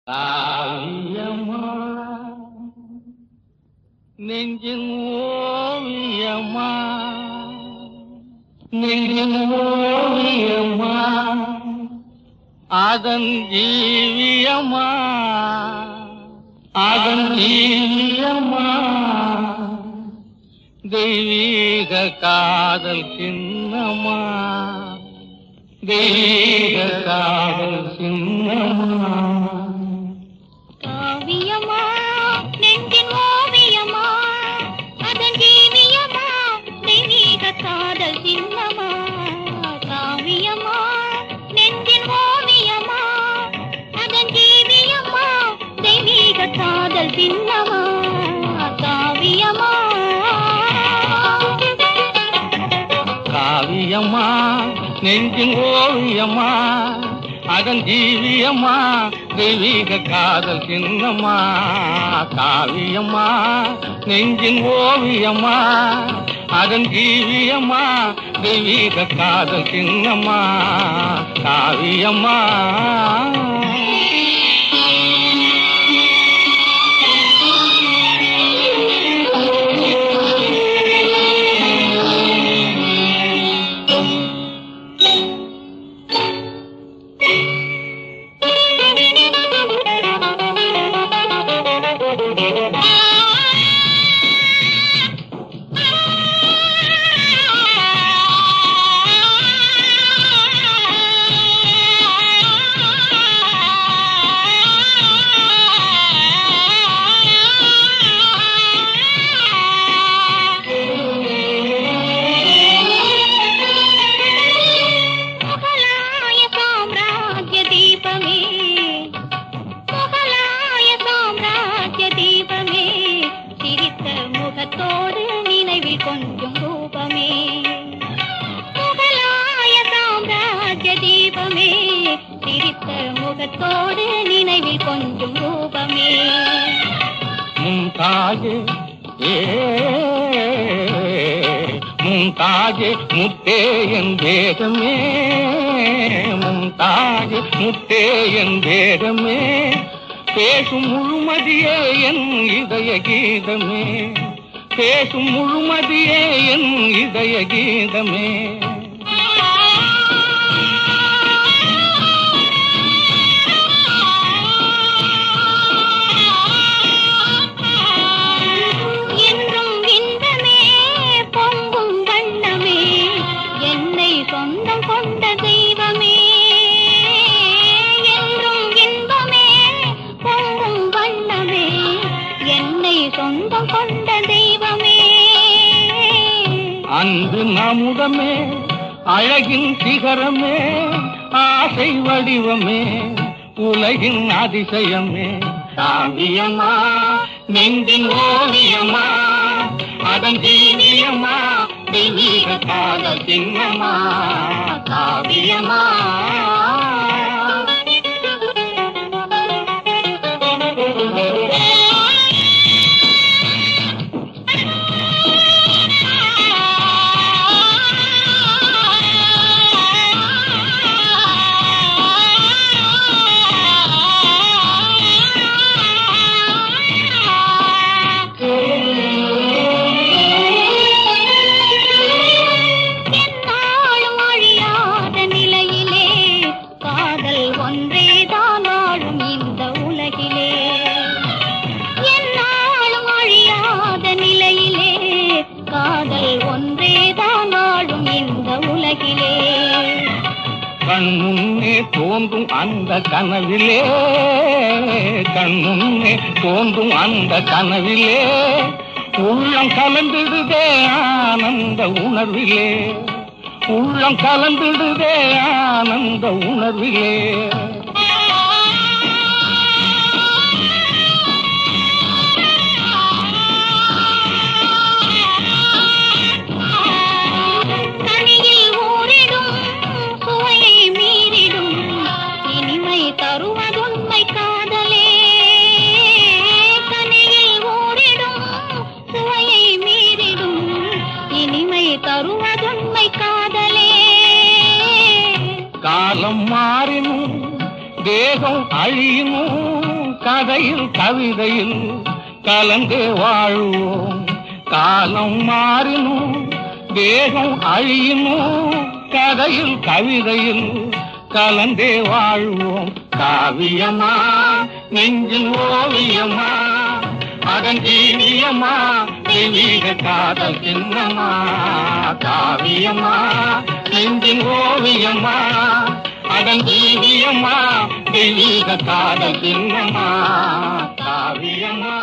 காவியமா நெஞ்சின் ஓவியமா நெஞ்சின் ஓவியமா அதன் ஜீவியமா அதன் ஜீவியமா தெய்வீக காதல் சின்னமா தெய்வீக காதல் சின்னமா காவியமா நெஞ்சின் ஓவியமா அதன் ஜீவியமா தெய்வீக காதல் சின்னமா காவியமா நெஞ்சின் ஓவியமா அதன் ஜீவியமா தெய்வீக காதல் சின்னமா காவியமா காவியமா நெஞ்சின் ஓவியமா அதன் ஜீவியமா தெய்வீக காதல் சின்னமா காவியமா நெஞ்சின் ஓவியமா அதன் ஜீவியமா தெய்வீக காதல் சின்னமா காவியமா கொஞ்சம் ரூபமே முகலாய சாம்ராஜ்ய தீபமே சிரித்த முகத்தோடு நினைவில் கொஞ்சம் ரூபமே மும்தாஜே மும்தாஜே முத்தே என் வேதமே மும்தாஜே முத்தே என் வேதமே பேசும் முழுமதியே என் இதய கீதமே பேசும் முழுமதியே என் இதய கீதமே என்றும் இன்பமே பொங்கும் வண்ணமே என்னை சொந்தம் கொண்ட தெய்வமே என்றும் இன்பமே பொங்கும் வண்ணமே என்னை சொந்தம் கொண்ட தெய்வமே அன்பு நமுதமே அழகின் சிகரமே ஆசை வடிவமே உலகின் அதிசயமே காவியமா நெஞ்சின் ஓவியமா அதன் ஜீவியமா தெய்வீக காதல் சின்னமா காவியமா கண்முன்னே தோன்றும் அந்த கனவிலே கண்முன்னே தோன்றும் அந்த கனவிலே உள்ளம் கலந்திடுதே ஆனந்த உணர்விலே உள்ளம் கலந்திடுதே ஆனந்த உணர்விலே காலம் மாறினும் அழியுமோ கதையில் கவிதையில் கலந்து வாழுவோம். காலம் மாறினும் தேகம் அழியுமோ கதையில் கவிதையில் கலந்தே வாழ்வோம். காவியமா நெஞ்சின் ஓவியமா அதன் ஜீவியமா தெய்வீக காதல் சின்னமா. காவியமா நெஞ்சின் ஓவியமா அதன் ஜீவியமா தெய்வீக காதல் சின்னமா. காவியமா